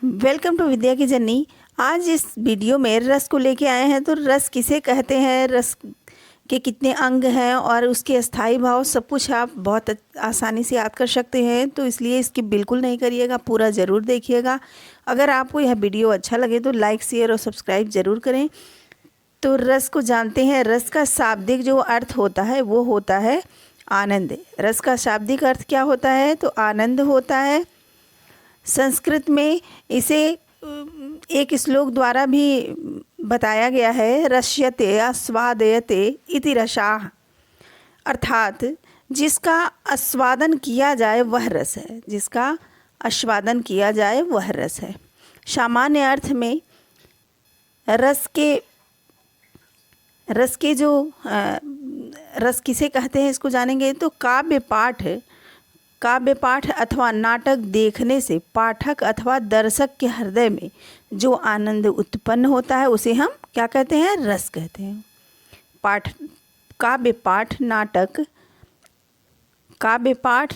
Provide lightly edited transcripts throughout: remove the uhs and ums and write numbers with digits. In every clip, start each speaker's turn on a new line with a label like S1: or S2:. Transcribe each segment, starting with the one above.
S1: Welcome to विद्या की journey. आज इस वीडियो में रस को लेके आए हैं। तो रस किसे कहते हैं, रस के कितने अंग हैं और उसके अस्थाई भाव, सब कुछ आप बहुत आसानी से याद कर सकते हैं। तो इसलिए इसकी बिल्कुल नहीं करिएगा, पूरा ज़रूर देखिएगा। अगर आपको यह वीडियो अच्छा लगे तो लाइक, शेयर और सब्सक्राइब ज़रूर करें। तो रस को जानते हैं। रस का शाब्दिक जो अर्थ होता है वो होता है आनंद। रस का शाब्दिक अर्थ क्या होता है? तो आनंद होता है। संस्कृत में इसे एक श्लोक द्वारा भी बताया गया है, रस्यते आस्वादयते इति रसाः, अर्थात जिसका आस्वादन किया जाए वह रस है। जिसका आस्वादन किया जाए वह रस है। सामान्य अर्थ में रस के जो रस किसे कहते हैं इसको जानेंगे। तो काव्य पाठ अथवा नाटक देखने से पाठक अथवा दर्शक के हृदय में जो आनंद उत्पन्न होता है उसे हम क्या कहते हैं? रस कहते हैं। काव्य पाठ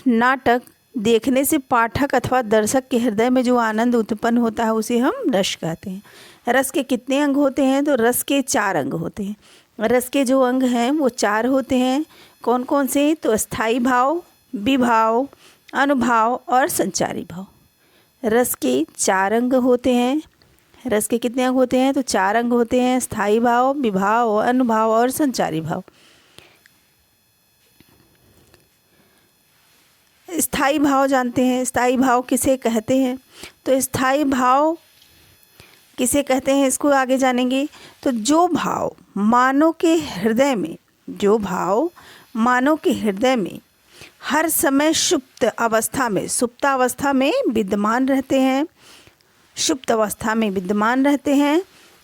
S1: नाटक देखने से पाठक अथवा दर्शक के हृदय में जो आनंद उत्पन्न होता है उसे हम रस कहते हैं। रस के कितने अंग होते हैं? तो रस के 4 अंग होते हैं। रस के जो अंग हैं वो 4 होते हैं। कौन कौन से? तो स्थाई भाव, विभाव, अनुभाव और संचारी भाव। रस के 4 अंग होते हैं। रस के कितने अंग होते हैं? तो 4 अंग होते हैं। स्थाई भाव, विभाव, अनुभाव और संचारी भाव। स्थाई भाव जानते हैं। स्थाई भाव किसे कहते हैं? तो स्थाई भाव किसे कहते हैं इसको आगे जानेंगे। तो जो भाव मानव के हृदय में हर समय सुप्तावस्था में विद्यमान रहते हैं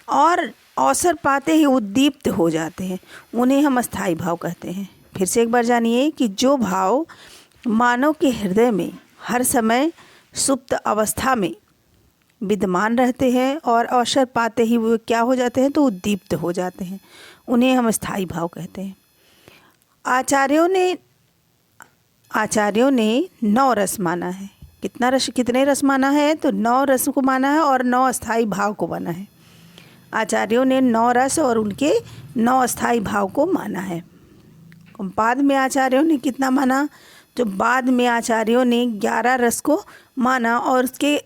S1: और अवसर पाते ही उद्दीप्त हो जाते हैं, उन्हें हम अस्थाई भाव कहते हैं। फिर से एक बार जानिए कि जो भाव मानव के हृदय में हर समय सुप्त अवस्था में विद्यमान रहते हैं और अवसर पाते ही वो क्या हो जाते हैं? तो उद्दीप्त हो जाते हैं, उन्हें हम स्थाई भाव कहते हैं। आचार्यों ने 9 रस माना है। कितने रस माना है? तो 9 रस को माना है और 9 अस्थाई भाव को माना है। आचार्यों ने 9 रस और उनके 9 अस्थाई भाव को माना है। बाद में आचार्यों ने कितना माना? तो बाद में आचार्यों ने 11 रस को माना और उसके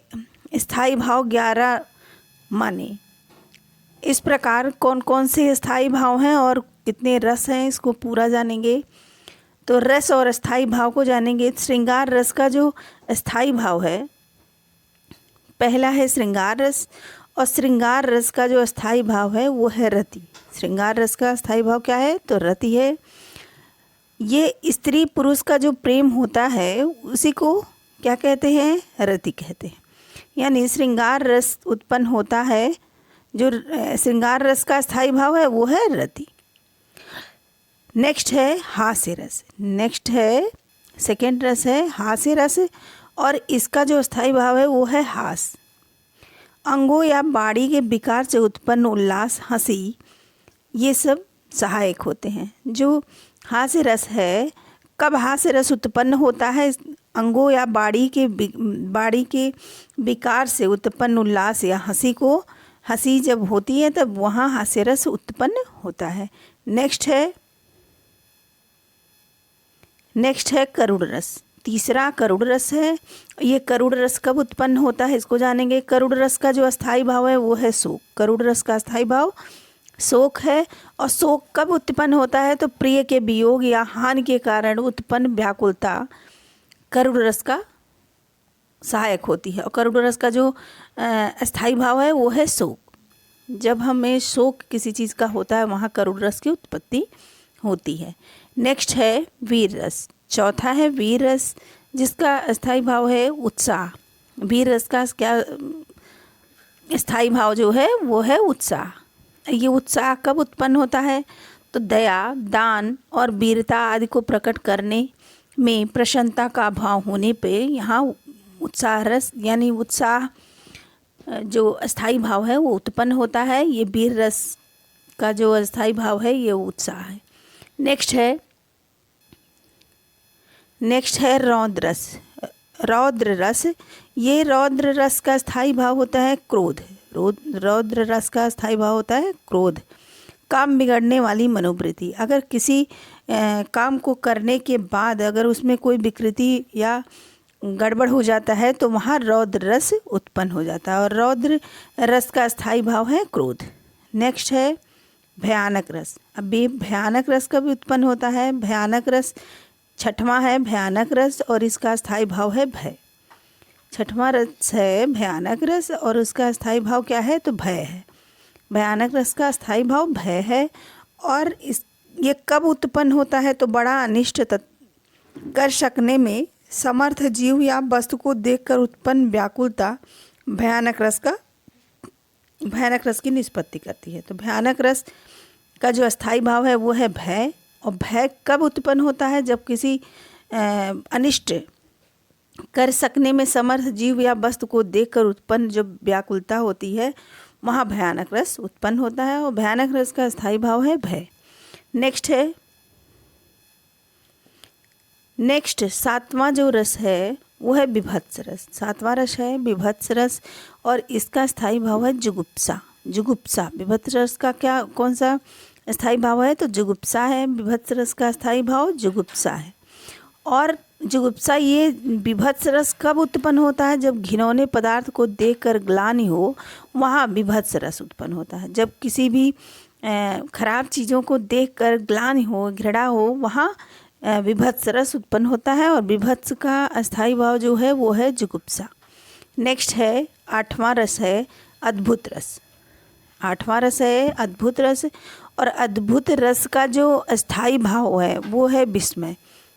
S1: स्थाई भाव 11 माने। इस प्रकार कौन कौन से स्थाई भाव हैं और कितने रस हैं इसको पूरा जानेंगे। तो रस और अस्थाई भाव को जानेंगे। श्रृंगार रस का जो अस्थाई भाव है, पहला है श्रृंगार रस, और श्रृंगार रस का जो अस्थाई भाव है वो है रति। श्रृंगार रस का अस्थाई भाव क्या है? तो रति है। ये स्त्री पुरुष का जो प्रेम होता है उसी को क्या कहते हैं? रति कहते हैं। यानी श्रृंगार रस उत्पन्न होता है, जो श्रृंगार रस का अस्थाई भाव है वो है रति। नेक्स्ट है हास्य रस। सेकेंड रस है हास्य रस, और इसका जो अस्थाई भाव है वो है हास। अंगों या बाड़ी के विकार से उत्पन्न उल्लास, हंसी, ये सब सहायक होते हैं। जो हास्य रस है, कब हास्य रस उत्पन्न होता है? अंगों या बाड़ी के विकार से उत्पन्न उल्लास या हंसी जब होती है तब वहाँ हास्य रस उत्पन्न होता है। नेक्स्ट है करुण रस। तीसरा करुण रस है। ये करुण रस कब उत्पन्न होता है इसको जानेंगे। करुण रस का जो अस्थाई भाव है वो है शोक। करुण रस का अस्थाई भाव शोक है। और शोक कब उत्पन्न होता है? तो प्रिय के वियोग या हानि के कारण उत्पन्न व्याकुलता करुण रस का सहायक होती है। और करुण रस का जो अस्थाई भाव है वो है शोक। जब हमें शोक किसी चीज़ का होता है वहाँ करुण रस की उत्पत्ति होती है। नेक्स्ट है वीर रस। चौथा है वीर रस, जिसका अस्थाई भाव है उत्साह। वीर रस का क्या स्थाई भाव जो है वो है उत्साह। ये उत्साह कब उत्पन्न होता है? तो दया, दान और वीरता आदि को प्रकट करने में प्रसन्नता का भाव होने पे यहाँ उत्साह रस यानी उत्साह जो अस्थाई भाव है वो उत्पन्न होता है। ये वीर रस का जो अस्थाई भाव है ये उत्साह है। नेक्स्ट है रौद्र रस। रौद्र रस, ये रौद्र रस का स्थायी भाव होता है क्रोध। रौद्र रस का स्थायी भाव होता है क्रोध। काम बिगड़ने वाली मनोवृत्ति, अगर किसी काम को करने के बाद अगर उसमें कोई विकृति या गड़बड़ हो जाता है तो वहाँ रौद्र रस उत्पन्न हो जाता है, और रौद्र रस का स्थायी भाव है क्रोध। नेक्स्ट है भयानक रस। अब ये भयानक रस कब उत्पन्न होता है? भयानक रस छठवां है भयानक रस, और इसका स्थायी भाव है भय। छठवां रस है भयानक रस और उसका स्थायी भाव क्या है? तो भय है। भयानक रस का स्थायी भाव भय है। और ये कब उत्पन्न होता है? तो बड़ा अनिष्ट कर सकने में समर्थ जीव या वस्तु को देखकर उत्पन्न व्याकुलता भयानक रस की निष्पत्ति करती है। तो भयानक रस का जो स्थायी भाव है वो है भय। और भय कब उत्पन्न होता है? जब किसी अनिष्ट कर सकने में समर्थ जीव या वस्तु को देखकर उत्पन्न जो व्याकुलता होती है वहाँ भयानक रस उत्पन्न होता है, और भयानक रस का स्थायी भाव है भय। नेक्स्ट सातवां जो रस है वो है विभत्स रस। सातवां रस है विभत्स रस, और इसका स्थायी भाव है जुगुप्सा। विभत्स रस का कौन सा स्थायी भाव है? तो जुगुप्सा है। विभत्स रस का स्थायी भाव जुगुप्सा है। और जुगुप्सा, ये विभत्स रस कब उत्पन्न होता है? जब घिनौने पदार्थ को देखकर ग्लानि हो, वहाँ विभत्स रस उत्पन्न होता है। जब किसी भी खराब चीज़ों को देखकर ग्लानि हो, घृणा हो, वहाँ विभत्स रस उत्पन्न होता है, और विभत्स का स्थायी भाव जो है वो है जुगुप्सा। नेक्स्ट है आठवां रस है अद्भुत रस। आठवां रस है अद्भुत रस, और अद्भुत रस का जो स्थायी भाव है वो है विस्मय।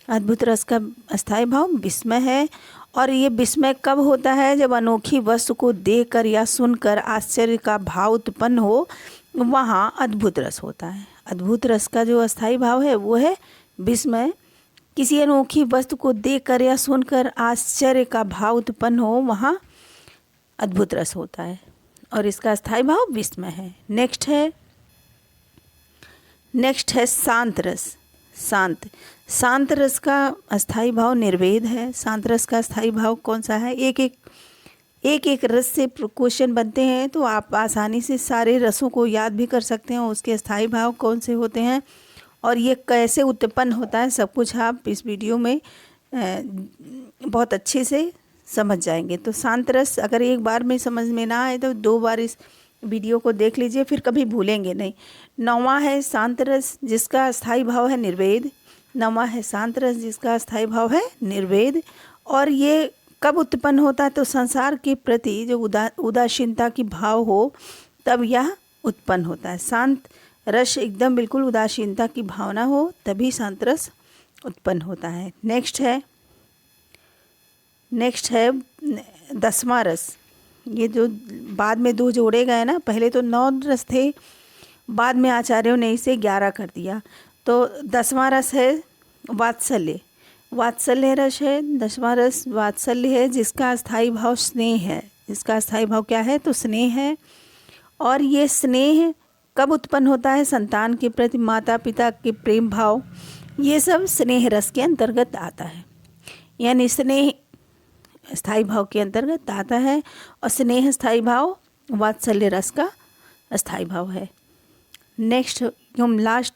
S1: अद्भुत रस का स्थायी भाव विस्मय है। और ये विस्मय कब होता है? जब अनोखी वस्तु को देखकर या सुनकर आश्चर्य का भाव उत्पन्न हो, वहाँ अद्भुत रस होता है। अद्भुत रस का जो स्थायी भाव है वो है विस्मय। किसी अनोखी वस्तु को देखकर या सुनकर आश्चर्य का भाव उत्पन्न हो, वहाँ अद्भुत रस होता है, और इसका स्थायी भाव विस्मय है। नेक्स्ट है शांत रस। शांत रस का अस्थायी भाव निर्वेद है। शांत रस का स्थायी भाव कौन सा है? एक रस से क्वेश्चन बनते हैं, तो आप आसानी से सारे रसों को याद भी कर सकते हैं, उसके स्थायी भाव कौन से होते हैं और ये कैसे उत्पन्न होता है, सब कुछ आप इस वीडियो में बहुत अच्छे से समझ जाएंगे। तो शांत रस अगर एक बार में समझ में ना आए तो 2 बार इस वीडियो को देख लीजिए, फिर कभी भूलेंगे नहीं। 9वां है शांत रस जिसका स्थायी भाव है निर्वेद। 9वां है शांत रस जिसका स्थायी भाव है निर्वेद। और ये कब उत्पन्न होता है? तो संसार के प्रति जो उदासीनता की भाव हो तब यह उत्पन्न होता है। शांत रस एकदम बिल्कुल उदासीनता की भावना हो तभी शांत रस उत्पन्न होता है। नेक्स्ट है 10वां रस। ये जो बाद में 2 जोड़े गए ना, पहले तो 9 रस थे, बाद में आचार्यों ने इसे 11 कर दिया। तो 10वां रस है वात्सल्य रस है। 10वां रस वात्सल्य है जिसका स्थायी भाव स्नेह है। इसका स्थायी भाव क्या है? तो स्नेह है। और ये स्नेह कब उत्पन्न होता है? संतान के प्रति माता पिता के प्रेम भाव, ये सब स्नेह रस के अंतर्गत आता है, यानी स्नेह स्थायी भाव के अंतर्गत आता है। और स्नेह स्थायी भाव वात्सल्य रस का स्थायी भाव है। नेक्स्ट हम लास्ट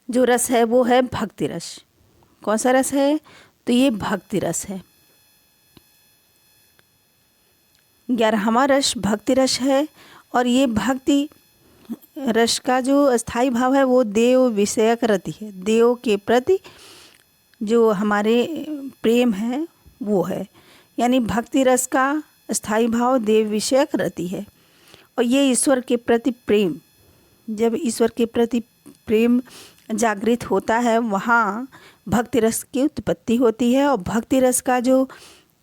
S1: जो रस है वो है भक्ति रस। कौन सा रस है? तो ये भक्ति रस है। 11वां रस भक्ति रस है। और ये भक्ति रस का जो स्थायी भाव है वो देव विषयक रति है। देव के प्रति जो हमारे प्रेम है वो है, यानी भक्ति रस का स्थायी भाव देव विषयक रति है। और ये ईश्वर के प्रति प्रेम, जब ईश्वर के प्रति प्रेम जागृत होता है वहाँ भक्ति रस की उत्पत्ति होती है। और भक्ति रस का जो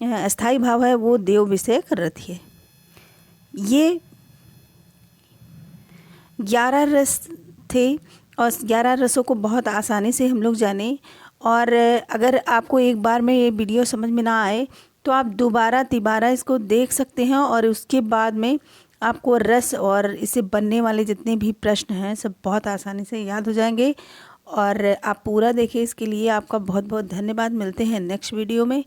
S1: स्थायी भाव है वो देव विषयक रति है। ये 11 रस थे और 11 रसों को बहुत आसानी से हम लोग जाने। और अगर आपको एक बार में ये वीडियो समझ में ना आए तो आप दोबारा तिबारा इसको देख सकते हैं, और उसके बाद में आपको रस और इससे बनने वाले जितने भी प्रश्न हैं सब बहुत आसानी से याद हो जाएंगे। और आप पूरा देखें, इसके लिए आपका बहुत बहुत धन्यवाद। मिलते हैं नेक्स्ट वीडियो में।